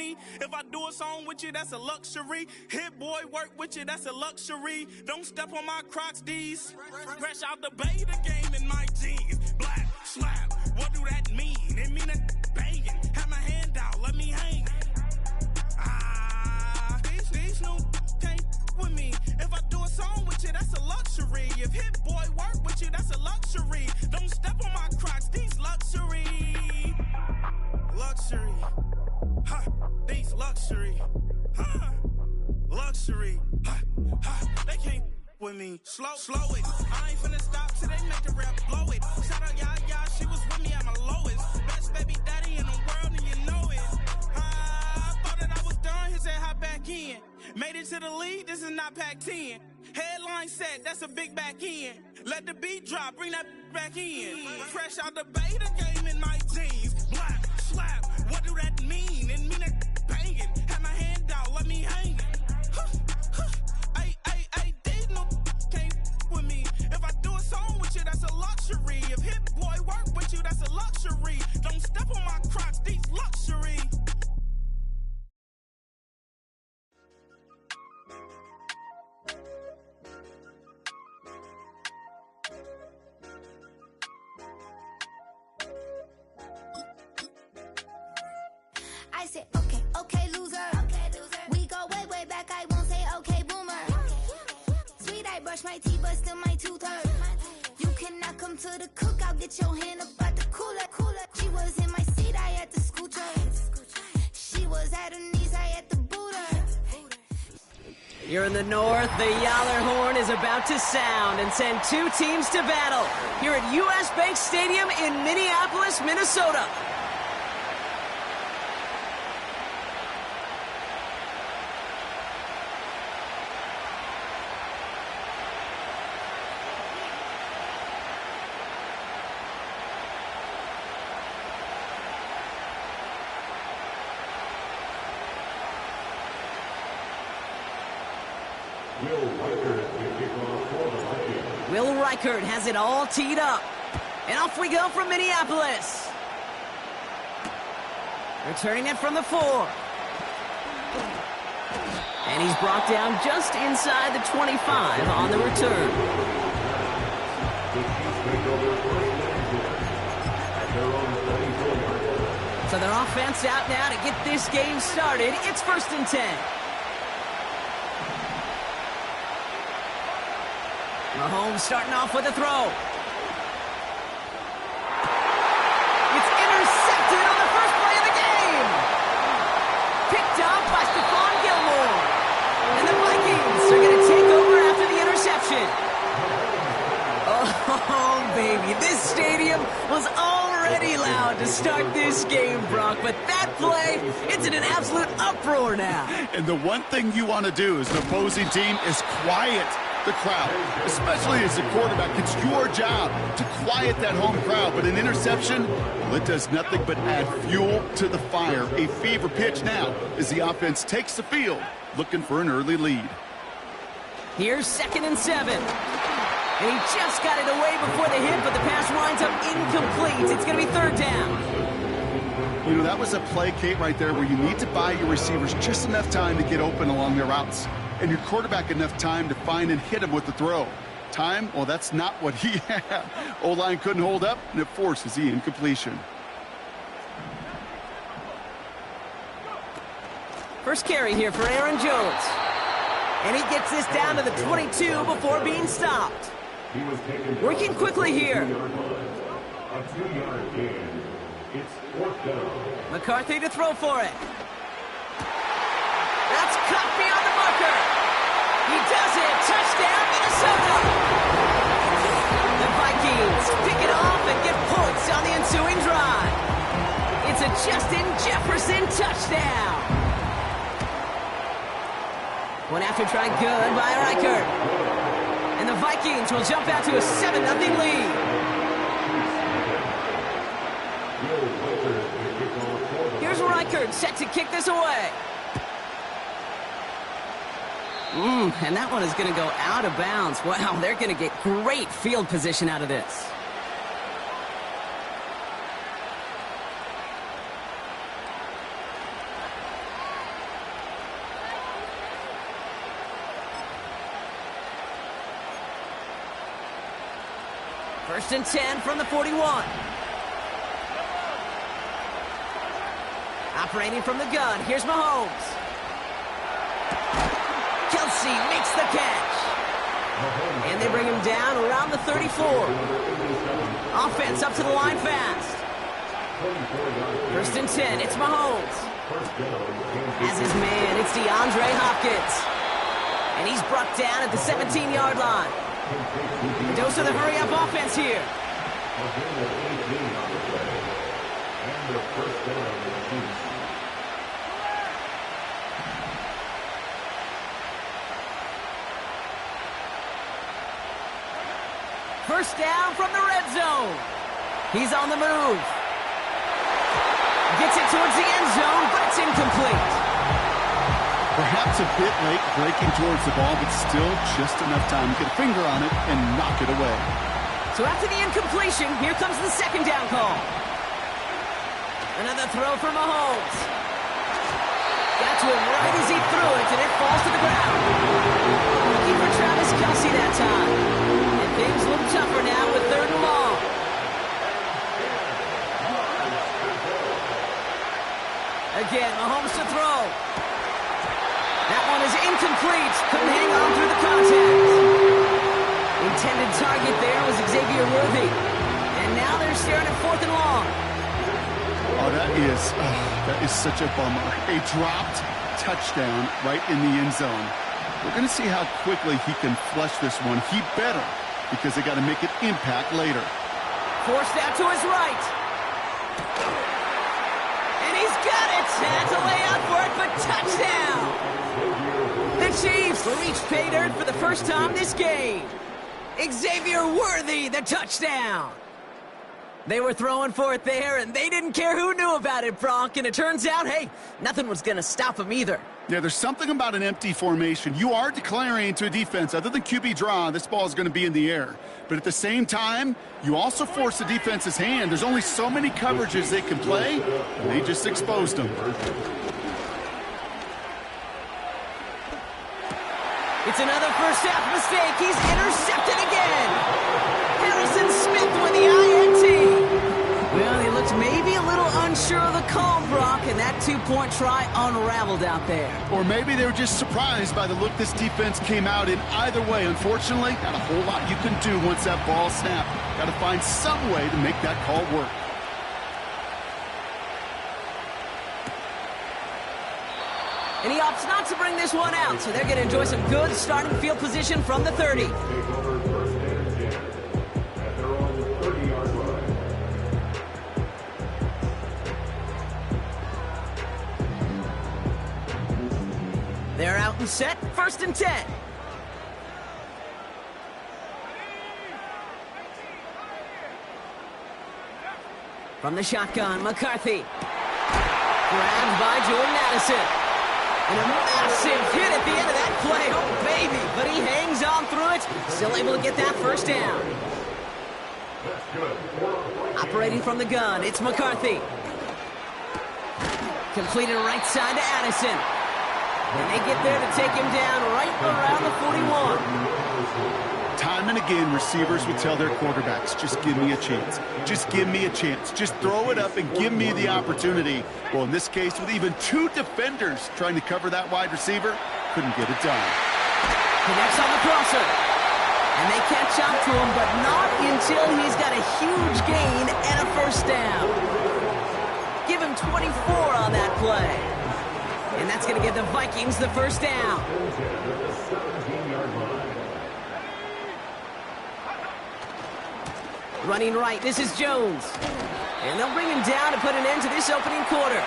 me. If I do a song with you, that's a luxury. Hit boy, work with you, that's a luxury. Don't step on my Crocs, D's. Fresh out the bay, the game in my jeans. Black, slap, what do that mean? It mean a banging. Have my hand out, let me hang. These new can't with me. If I do a song with you, that's a luxury. If hit boy work with you, that's a luxury. Don't step on my Crocs, these luxury. Luxury. Ha, these luxury. Ha, luxury. Ha, ha, they can't with me. Slow it. I ain't finna stop till they make the rap blow it. Shout out, yeah, she was with me at my lowest. Best baby daddy in the world, and you know it. I thought that I was done, he said hop back in. Made it to the league, this is not Pac-10. Headline set, that's a big back end. Let the beat drop, bring that back in. Fresh out the bay, the game in my jeans. Black, slap, what do that mean? It mean that banging. Have my hand out, let me hang. They no can't with me. If I do a song with you, that's a luxury. If hit boy work with you, that's a luxury. Don't step on my Crocs, these luxury. I said, okay, loser. We go way back, I won't say okay, boomer. Sweet, I brush my teeth, but still my tooth hurt. You cannot come to the cookout, get your hand up at the cooler. She was in my seat, I had to scoot her. She was at her knees, I had to boot her. Here in the north, the Yaller horn is about to sound and send two teams to battle here at U.S. Bank Stadium in Minneapolis, Minnesota. Will Reichert has it all teed up. And off we go from Minneapolis. Returning it from the 4. And he's brought down just inside the 25 on the return. So their offense out now to get this game started. It's 1st and 10. Mahomes starting off with a throw. It's intercepted on the first play of the game. Picked up by Stephon Gilmore. And the Vikings are going to take over after the interception. Oh, baby, this stadium was already loud to start this game, Brock. But that play, it's in an absolute uproar now. And the one thing you want to do as an opposing team is quiet the crowd, especially as a quarterback. It's your job to quiet that home crowd, but an interception, well, it does nothing but add fuel to the fire. A fever pitch now as the offense takes the field, looking for an early lead. Here's 2nd and 7. And he just got it away before the hit, but the pass winds up incomplete. It's going to be 3rd down. You know, that was a play, Kate, right there where you need to buy your receivers just enough time to get open along their routes, and your quarterback enough time to find and hit him with the throw. Time, well, that's not what he had. O-line couldn't hold up, and it forces the incompletion. First carry here for Aaron Jones. And he gets this down to the 22 before being stopped. Working quickly here. A 2-yard gain. It's 4th down. McCarthy to throw for it. That's cut beyond the marker. He does it. Touchdown, Minnesota. The Vikings pick it off and get points on the ensuing drive. It's a Justin Jefferson touchdown. One after try good by Reichert. And the Vikings will jump out to a 7-0 lead. Here's Reichert set to kick this away. And that one is going to go out of bounds. Wow, they're going to get great field position out of this. First and 10 from the 41. Operating from the gun, here's Mahomes. Kelsey makes the catch. And they bring him down around the 34. Offense up to the line fast. First and 10, it's Mahomes. As his man, it's DeAndre Hopkins. And he's brought down at the 17-yard line. A dose of the hurry-up offense here. First down from the red zone. He's on the move. Gets it towards the end zone, but it's incomplete. Perhaps a bit late breaking towards the ball, but still just enough time to get a finger on it and knock it away. So after the incompletion, here comes the second down call. Another throw for Mahomes. Got to him right as he threw it, and it falls to the ground. Looking for Travis Kelsey that time. And things look tougher now with third and long. Again, Mahomes to throw. That one is incomplete. Couldn't hang on through the contact. Intended target there was Xavier Worthy. And now they're staring at fourth and long. Oh, that is such a bummer. A dropped touchdown right in the end zone. We're going to see how quickly he can flush this one. He better, because they got to make an impact later. Forced out to his right. And he's got it. Had to lay out for it, but touchdown. The Chiefs reach pay dirt for the first time this game. Xavier Worthy, the touchdown. They were throwing for it there, and they didn't care who knew about it, Brock. And it turns out, hey, nothing was going to stop them either. Yeah, there's something about an empty formation. You are declaring to a defense, other than QB draw, this ball is going to be in the air. But at the same time, you also force the defense's hand. There's only so many coverages they can play, and they just exposed them. It's another first half mistake. He's intercepted again. Harrison Smith with the INT. Well, he looked maybe a little unsure of the call, Brock, and that two-point try unraveled out there. Or maybe they were just surprised by the look this defense came out in. Either way, unfortunately, not a whole lot you can do once that ball snapped. Got to find some way to make that call work. And he opts not to bring this one out, so they're going to enjoy some good starting field position from the 30. They're out and set, first and 10. From the shotgun, McCarthy. Grabbed by Jordan Addison. And a massive hit at the end of that play. Oh, baby. But he hangs on through it. Still able to get that first down. Operating from the gun, it's McCarthy. Completed right side to Addison. And they get there to take him down right around the 41. Time and again, receivers would tell their quarterbacks, just give me a chance. Just give me a chance. Just throw it up and give me the opportunity. Well, in this case, with even two defenders trying to cover that wide receiver, couldn't get it done. Connects on the crosser. And they catch up to him, but not until he's got a huge gain and a first down. Give him 24 on that play. And that's going to give the Vikings the first down. Running right, this is Jones. And they'll bring him down to put an end to this opening quarter.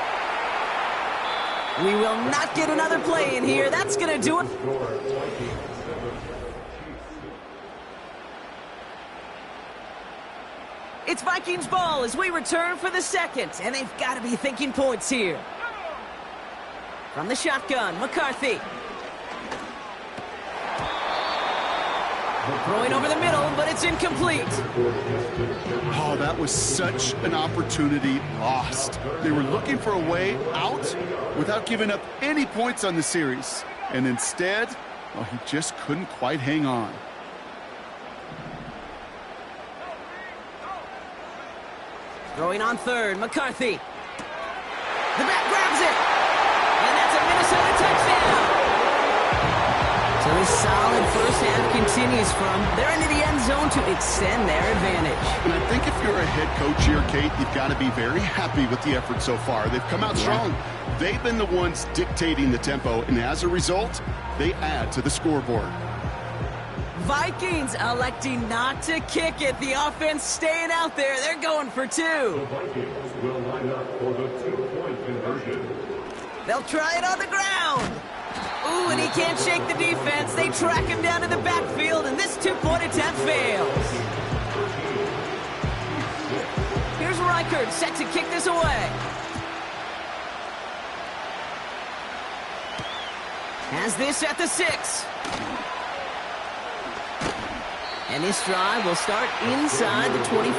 We will not get another play in here. That's going to do it. It's Vikings ball as we return for the second. And they've got to be thinking points here. From the shotgun, McCarthy. Throwing over the middle, but it's incomplete. Oh, that was such an opportunity lost. They were looking for a way out without giving up any points on the series. And instead, well, he just couldn't quite hang on. Throwing on third, McCarthy. The back grabs it. And that's a Minnesota touchdown. So this solid first half continues from they're into the end zone to extend their advantage. And I think if you're a head coach here, Kate, you've got to be very happy with the effort so far. They've come out strong. They've been the ones dictating the tempo, and as a result, they add to the scoreboard. Vikings electing not to kick it. The offense staying out there. They're going for two. The Vikings will line up for the two-point conversion. They'll try it on the ground. Ooh, and he can't shake the defense. They track him down to the backfield, and this two-point attempt fails. Here's Reichert set to kick this away. Has this at the 6. And this drive will start inside the 25.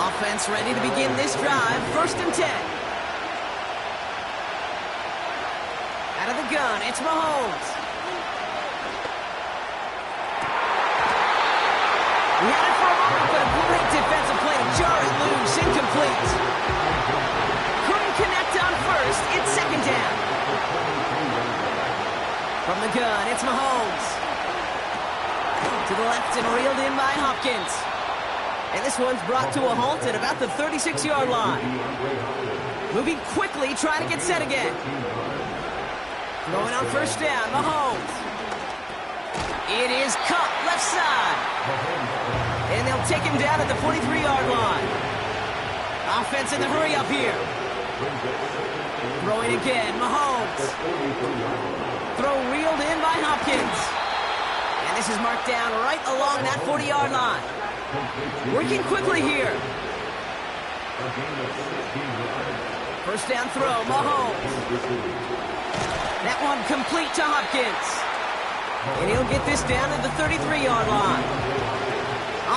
Offense ready to begin this drive. 1st and 10. Out of the gun, it's Mahomes. He had it for a moment, but a great defensive play to jar it loose. Incomplete. Couldn't connect on 1st. It's 2nd down. From the gun, it's Mahomes. To the left and reeled in by Hopkins. And this one's brought to a halt at about the 36-yard line. Moving quickly, trying to get set again. Throwing on 1st down, Mahomes. It is caught left side. And they'll take him down at the 43-yard line. Offense in the hurry up here. Throwing again, Mahomes. Throw reeled in by Hopkins. And this is marked down right along that 40-yard line. Working quickly here. 1st down throw, Mahomes. That one complete to Hopkins. And he'll get this down to the 33-yard line.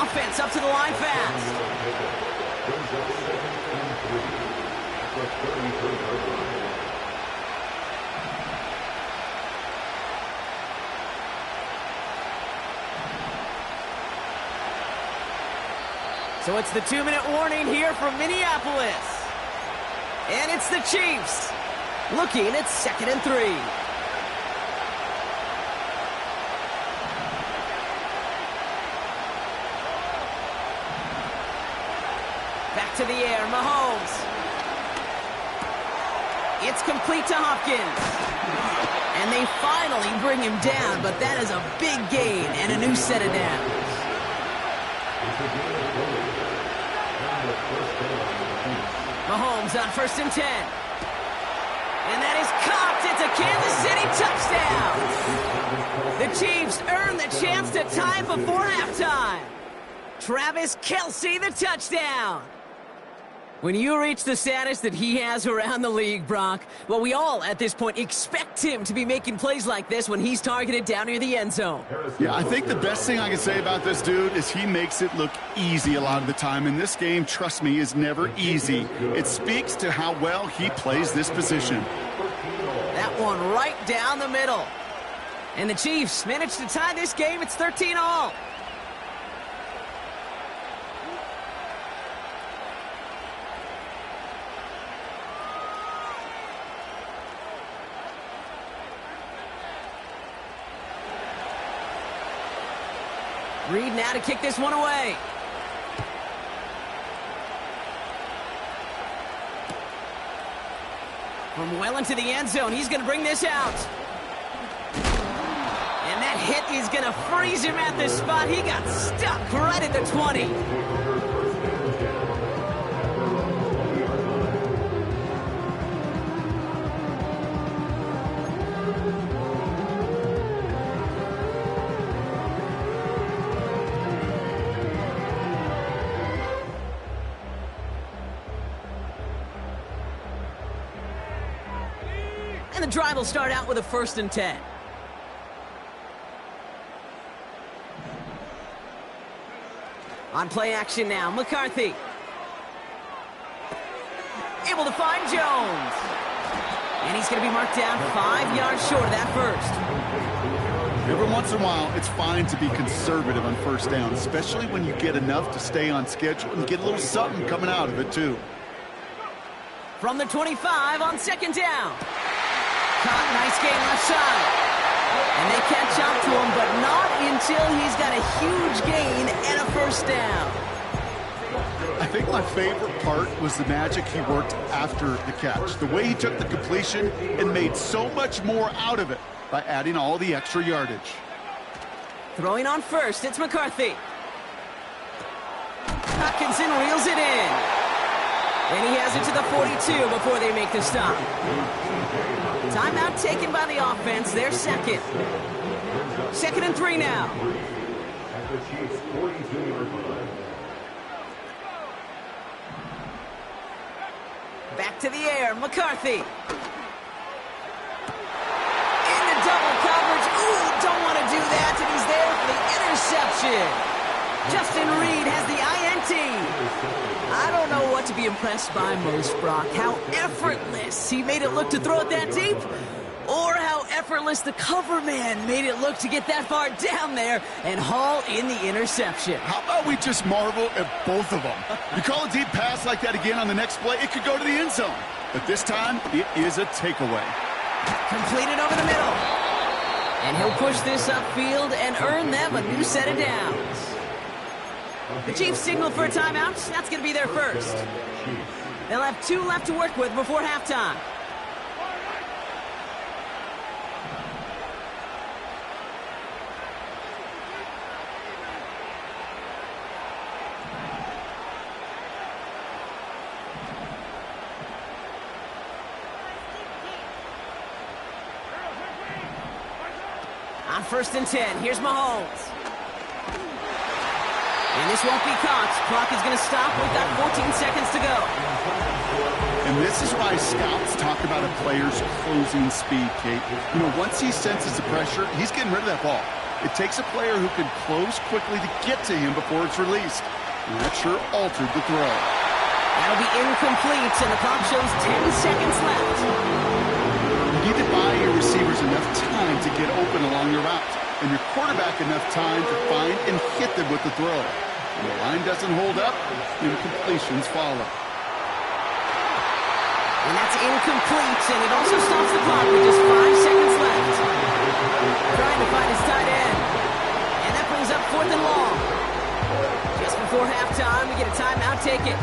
Offense up to the line fast. So it's the 2-minute warning here from Minneapolis. And it's the Chiefs looking at 2nd and 3. Back to the air, Mahomes. It's complete to Hopkins. And they finally bring him down, but that is a big gain and a new set of downs. Mahomes on 1st and 10. And that is caught. It's a Kansas City touchdown. The Chiefs earn the chance to tie before halftime. Travis Kelce, the touchdown. When you reach the status that he has around the league, Brock, well, we all at this point expect him to be making plays like this when he's targeted down near the end zone. Yeah, I think the best thing I can say about this dude is he makes it look easy a lot of the time. And this game, trust me, is never easy. It speaks to how well he plays this position. That one right down the middle. And the Chiefs managed to tie this game. It's 13-all. Reed now to kick this one away. From well into the end zone, he's going to bring this out. And that hit is going to freeze him at this spot. He got stuck right at the 20. And the drive will start out with a 1st and 10. On play action now, McCarthy. Able to find Jones. And he's going to be marked down 5 yards short of that first. Every once in a while, it's fine to be conservative on first down, especially when you get enough to stay on schedule and get a little something coming out of it, too. From the 25 on second down. Caught, nice game left side. And they catch up to him, but not until he's got a huge gain and a first down. I think my favorite part was the magic he worked after the catch. The way he took the completion and made so much more out of it by adding all the extra yardage. Throwing on first, it's McCarthy. Hutchinson reels it in. And he has it to the 42 before they make the stop. Timeout taken by the offense. They're second. 2nd and 3 now. Back to the air, McCarthy. Into double coverage. Ooh, don't want to do that, and he's there for the interception. Justin Reed has the INT. I don't know what to be impressed by most, Brock. How effortless he made it look to throw it that deep, or how effortless the cover man made it look to get that far down there and haul in the interception. How about we just marvel at both of them? You call a deep pass like that again on the next play, it could go to the end zone. But this time, it is a takeaway. Completed over the middle. And he'll push this upfield and earn them a new set of downs. The Chiefs signal for a timeout. That's going to be their first. They'll have 2 left to work with before halftime. On 1st and 10, here's Mahomes. And this won't be caught. Clock is going to stop. We've got 14 seconds to go. And this is why scouts talk about a player's closing speed, Kate. You know, once he senses the pressure, he's getting rid of that ball. It takes a player who can close quickly to get to him before it's released. And that sure altered the throw. That'll be incomplete, and the clock shows 10 seconds left. You need to buy your receivers enough time to get open along your route, and your quarterback enough time to find and hit them with the throw. When the line doesn't hold up, incompletions follow. And that's incomplete, and it also stops the clock with just 5 seconds left. Trying to find his tight end. And that brings up 4th and long. Just before halftime, we get a timeout taken.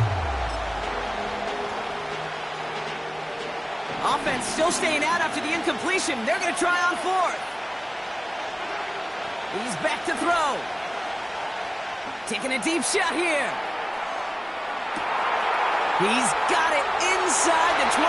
Offense still staying out after the incompletion. They're going to try on 4th. He's back to throw. Taking a deep shot here. He's got it inside the 25.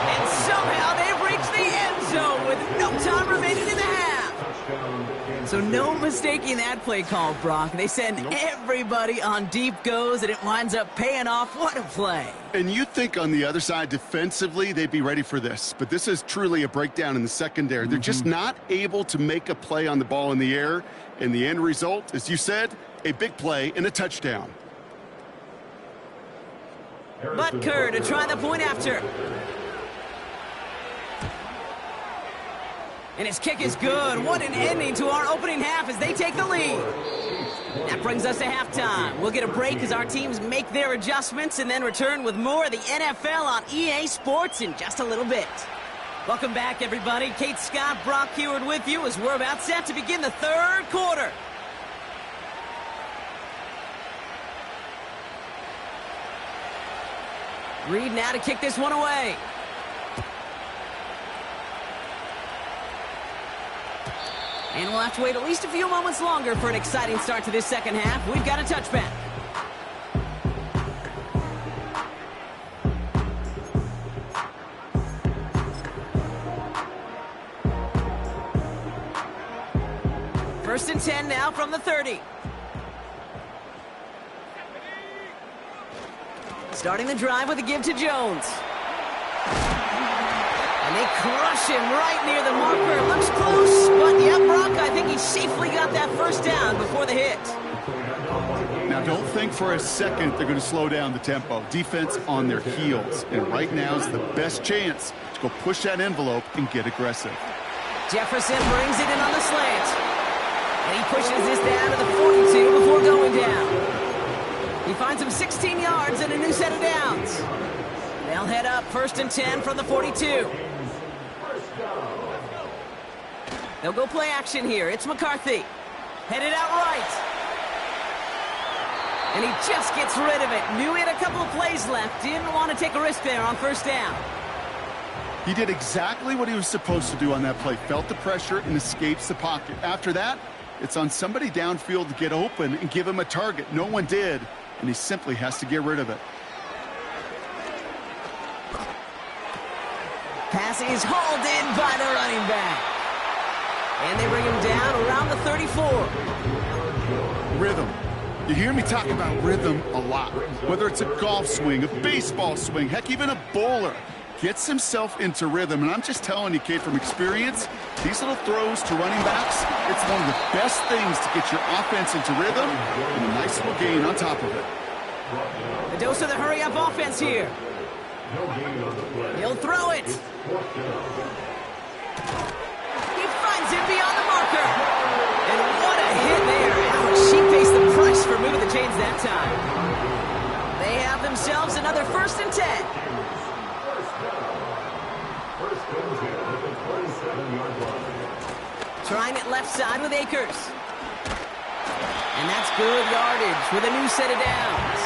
And somehow they've reached the end zone with no time remaining in the half. So no mistaking that play call, Brock. They send everybody on deep goes, and it winds up paying off. What a play. And you'd think on the other side, defensively, they'd be ready for this. But this is truly a breakdown in the secondary. They're just not able to make a play on the ball in the air. And the end result, as you said, a big play and a touchdown. Butker to try the point after. And his kick is good. What an ending to our opening half as they take the lead. That brings us to halftime. We'll get a break as our teams make their adjustments and then return with more of the NFL on EA Sports in just a little bit. Welcome back, everybody. Kate Scott, Brock Heward with you as we're about set to begin the 3rd quarter. Reed now to kick this one away. And we'll have to wait at least a few moments longer for an exciting start to this second half. We've got a touchback. First and 10 now from the 30. Starting the drive with a give to Jones. And they crush him right near the marker. Looks close, but yeah, Brock, I think he safely got that first down before the hit. Now, don't think for a second they're going to slow down the tempo. Defense on their heels. And right now is the best chance to go push that envelope and get aggressive. Jefferson brings it in on the slant. And he pushes this down to the 42 before going down. He finds him 16 yards and a new set of downs. They'll head up 1st and 10 from the 42. They'll go play action here. It's McCarthy. Headed out right. And he just gets rid of it. Knew he had a couple of plays left. Didn't want to take a risk there on 1st down. He did exactly what he was supposed to do on that play. Felt the pressure and escapes the pocket. After that, it's on somebody downfield to get open and give him a target. No one did, and he simply has to get rid of it. Pass is hauled in by the running back. And they bring him down around the 34. Rhythm. You hear me talk about rhythm a lot. Whether it's a golf swing, a baseball swing, heck, even a bowler. Gets himself into rhythm, and I'm just telling you, kid, from experience, these little throws to running backs, it's one of the best things to get your offense into rhythm and a nice little gain on top of it. A dose of the hurry-up offense here. He'll throw it. He finds it beyond the marker. And what a hit there. Ouch, she pays the price for moving the chains that time. They have themselves another 1st and 10. Trying it left side with Akers. And that's good yardage with a new set of downs.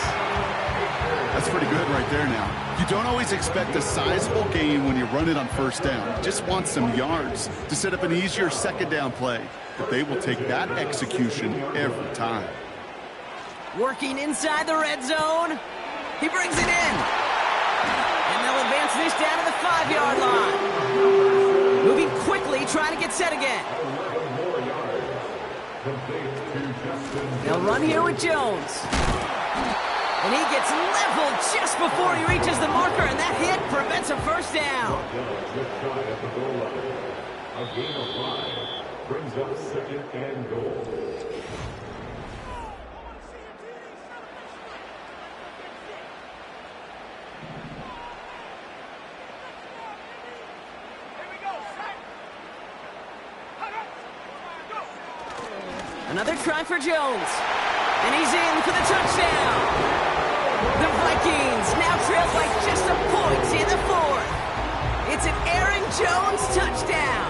That's pretty good right there now. You don't always expect a sizable gain when you run it on 1st down. You just want some yards to set up an easier 2nd down play. But they will take that execution every time. Working inside the red zone. He brings it in. And they'll advance this down to the 5-yard line. Moving quickly, trying to get set again. They'll run here with Jones. And he gets leveled just before he reaches the marker, and that hit prevents a 1st down. A gain of 5 brings up 2nd and goal. Another try for Jones. And he's in for the touchdown. The Vikings now trail by just a point in the 4th. It's an Aaron Jones touchdown.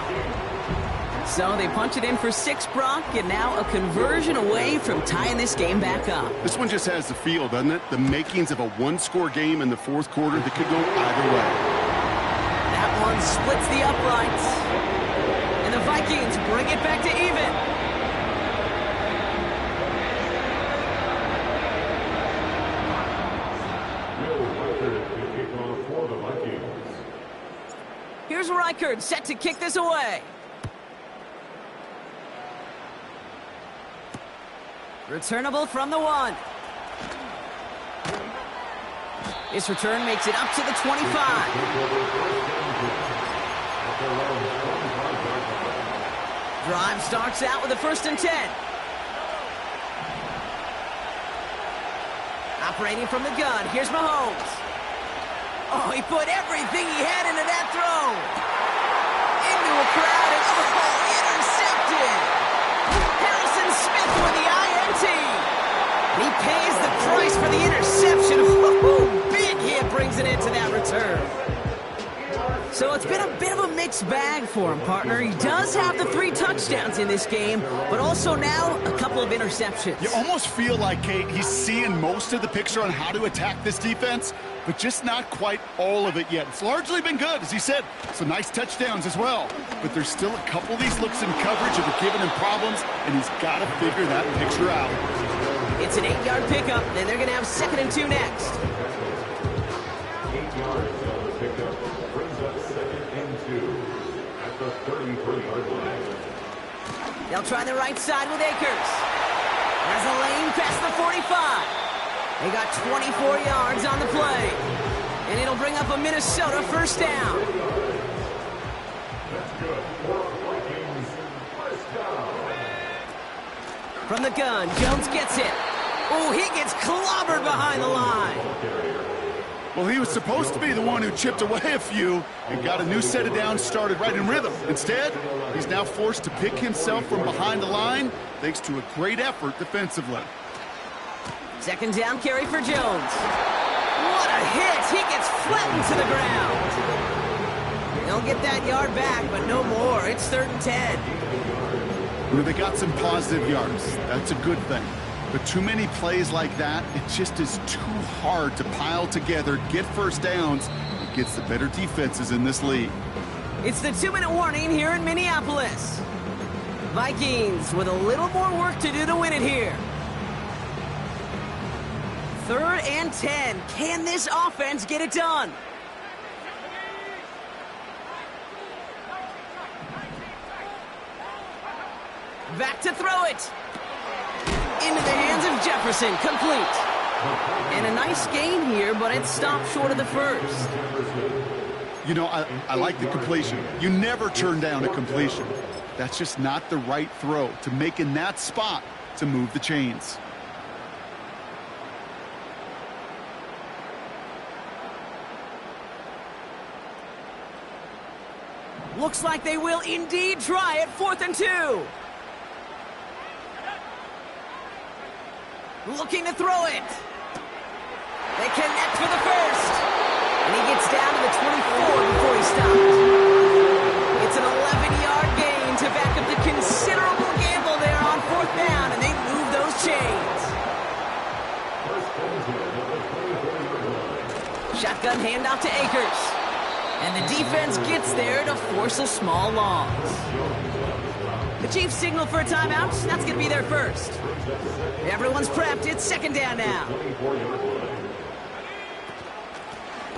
So they punch it in for 6, Brock, and now a conversion away from tying this game back up. This one just has the feel, doesn't it? The makings of a 1-score game in the 4th quarter that could go either way. That one splits the uprights. And the Vikings bring it back to even. Here's Reichard set to kick this away. Returnable from the 1. This return makes it up to the 25. Drive starts out with a 1st and 10. Operating from the gun, here's Mahomes. Oh, he put everything he had into that throw. Into a crowd and intercepted. Harrison Smith with the INT. He pays the price for the interception. Big hit brings it into that return. So it's been a bit of a mixed bag for him, partner. He does have the 3 touchdowns in this game, but also now a couple of interceptions. You almost feel like, Kate, he's seeing most of the picture on how to attack this defense, but just not quite all of it yet. It's largely been good, as he said. Some nice touchdowns as well. But there's still a couple of these looks in coverage that are giving him problems, and he's got to figure that picture out. It's an 8-yard pickup, and they're going to have 2nd and 2 next. 8 yards on the pickup brings up 2nd and 2 at the 33-yard line. They'll try the right side with Akers. Has a lane past the 45. They got 24 yards on the play. And it'll bring up a Minnesota 1st down. That's good for Vikings. 1st down. From the gun, Jones gets it. Oh, he gets clobbered behind the line. Well, he was supposed to be the one who chipped away a few and got a new set of downs started right in rhythm. Instead, he's now forced to pick himself from behind the line thanks to a great effort defensively. Second down carry for Jones. What a hit! He gets flattened to the ground. They'll get that yard back, but no more. It's 3rd and 10. You know, they got some positive yards. That's a good thing. But too many plays like that, it just is too hard to pile together, get first downs, against the better defenses in this league. It's the 2-minute warning here in Minneapolis. Vikings with a little more work to do to win it here. 3rd and 10. Can this offense get it done? Back to throw it. Into the hands of Jefferson, complete. And a nice gain here, but it stopped short of the first. You know, I like the completion. You never turn down a completion. That's just not the right throw to make in that spot to move the chains. Looks like they will indeed try it. 4th and 2. Looking to throw it. They connect for the first. And he gets down to the 24 before he stops. It's an 11-yard gain to back up the considerable gamble there on 4th down, and they move those chains. Shotgun handoff to Akers. And the defense gets there to force a small loss. The Chiefs signal for a timeout. That's going to be their first. Everyone's prepped. It's 2nd down now.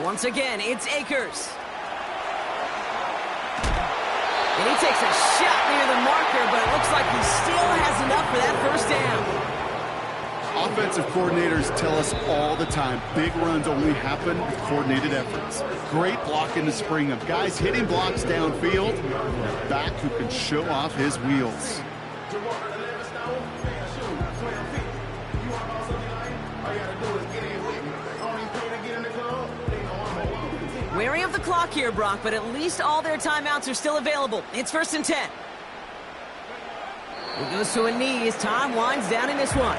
Once again, it's Akers. And he takes a shot near the marker, but it looks like he still has enough for that first down. Offensive coordinators tell us all the time, big runs only happen with coordinated efforts. Great block in the spring of guys hitting blocks downfield, and a back who can show off his wheels. Wary of the clock here, Brock, but at least all their timeouts are still available. It's 1st and 10. He goes to a knee as time winds down in this one.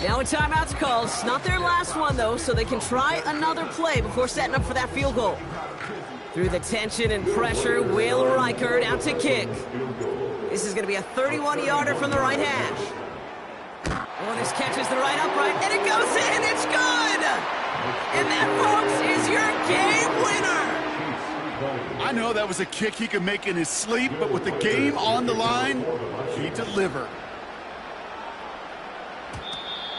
Now a timeout's called. It's not their last one, though, so they can try another play before setting up for that field goal. Through the tension and pressure, Will Reichert out to kick. This is going to be a 31-yarder from the right hash. Oh, this catches the right upright, and it goes in. It's good! And that, folks, is your game winner. I know that was a kick he could make in his sleep, but with the game on the line, he delivered.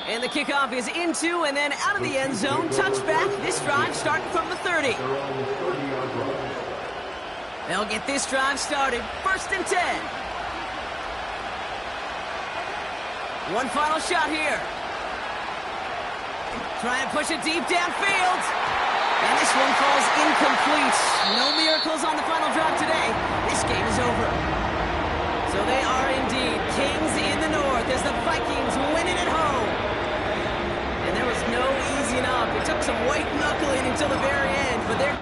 And the kickoff is into and then out of the end zone. Touchback. This drive starting from the 30. They'll get this drive started. 1st and 10. One final shot here. Trying to push it deep downfield. And this one falls incomplete. No miracles on the final drive today. This game is over. So they are indeed kings in the north as the Vikings win it at home. And there was no easing up. It took some white knuckling until the very end, but they're...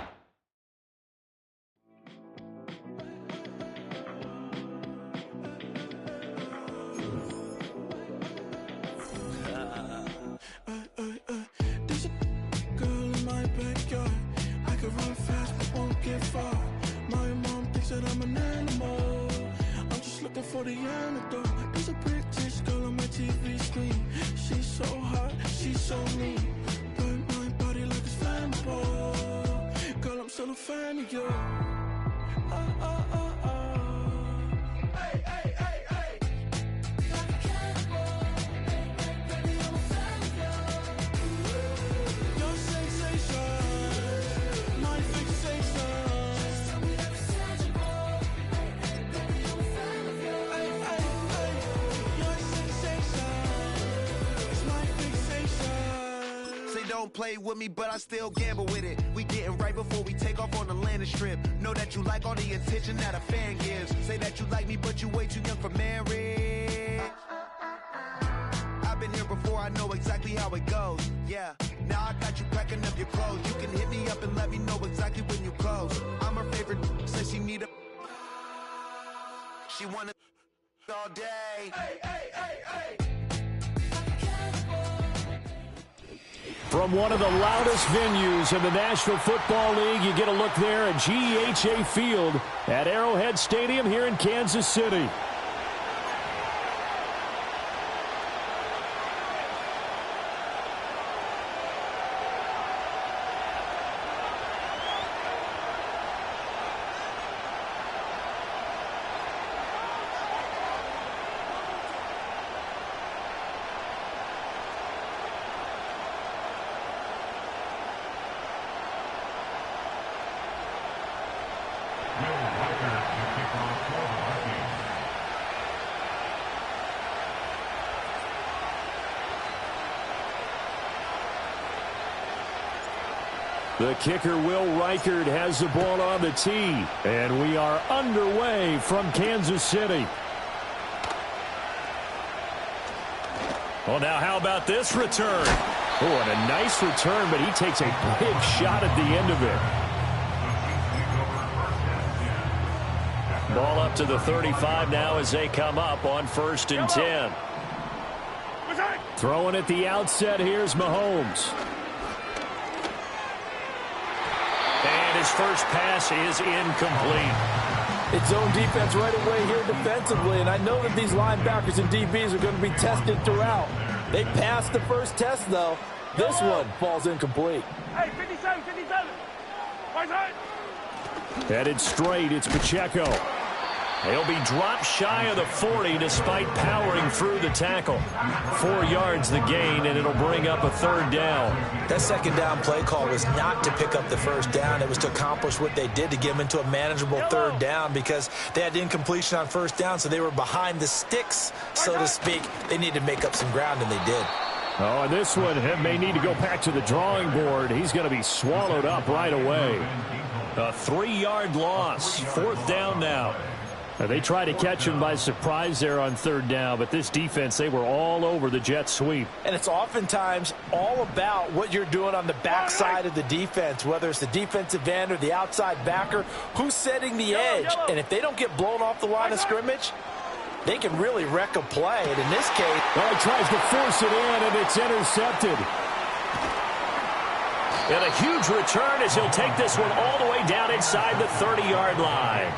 There's a girl in my backyard. I can run fast, but won't get far. My mom thinks that I'm an animal. I'm just looking for the antidote. There's a British girl on my TV screen. She's so hot, she's so mean. Burn my body like it's flammable. Girl, I'm still a fan of you. Hey, hey, hey, hey. Like a cannibal. Baby, I'm a fan of you. Your sensation, my fixation. play with me, but I still gamble with it. We getting right before we take off on the landing strip. Know that you like all the attention that a fan gives. Say that you like me, but you way too young for marriage. I've been here before, I know exactly how it goes. Yeah, now I got you packing up your clothes. You can hit me up and let me know exactly when you close. I'm her favorite, says she need a... She wanna all day. Hey, hey, hey, hey. From one of the loudest venues in the National Football League, you get a look there at GEHA Field at Arrowhead Stadium here in Kansas City. The kicker, Will Reichard, has the ball on the tee. And we are underway from Kansas City. Well, now how about this return? Oh, and a nice return, but he takes a big shot at the end of it. Ball up to the 35 now as they come up on 1st and 10. Throwing at the outset, here's Mahomes. And his first pass is incomplete. It's zone defense right away here defensively, and I know that these linebackers and DBs are going to be tested throughout. They passed the first test, though. This one falls incomplete. Hey, 57, 57. Right side. Headed straight, it's Pacheco. He'll be dropped shy of the 40 despite powering through the tackle. 4 yards the gain, and it'll bring up a 3rd down. That 2nd down play call was not to pick up the 1st down. It was to accomplish what they did to get them into a manageable 3rd down because they had incompletion on 1st down, so they were behind the sticks, so to speak. They needed to make up some ground, and they did. Oh, and this one may need to go back to the drawing board. He's going to be swallowed up right away. A 3-yard loss. 4th down now. They tried to catch him by surprise there on 3rd down, but this defense, they were all over the jet sweep. And it's oftentimes all about what you're doing on the backside of the defense, whether it's the defensive end or the outside backer, who's setting the edge. And if they don't get blown off the line of scrimmage, they can really wreck a play. And in this case, well, he tries to force it in, and it's intercepted. And a huge return as he'll take this one all the way down inside the 30-yard line.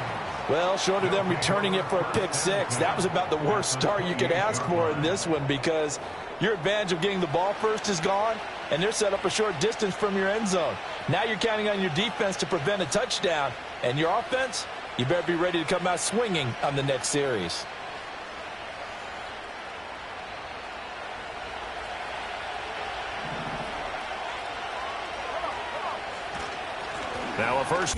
Well, short of them returning it for a pick 6, that was about the worst start you could ask for in this one because your advantage of getting the ball first is gone, and they're set up a short distance from your end zone. Now you're counting on your defense to prevent a touchdown, and your offense, you better be ready to come out swinging on the next series. Now a first.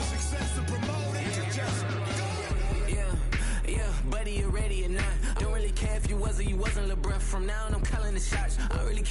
Buddy, you ready or not? Don't really care if you was or you wasn't LeBron. From now on, I'm calling the shots. I really care.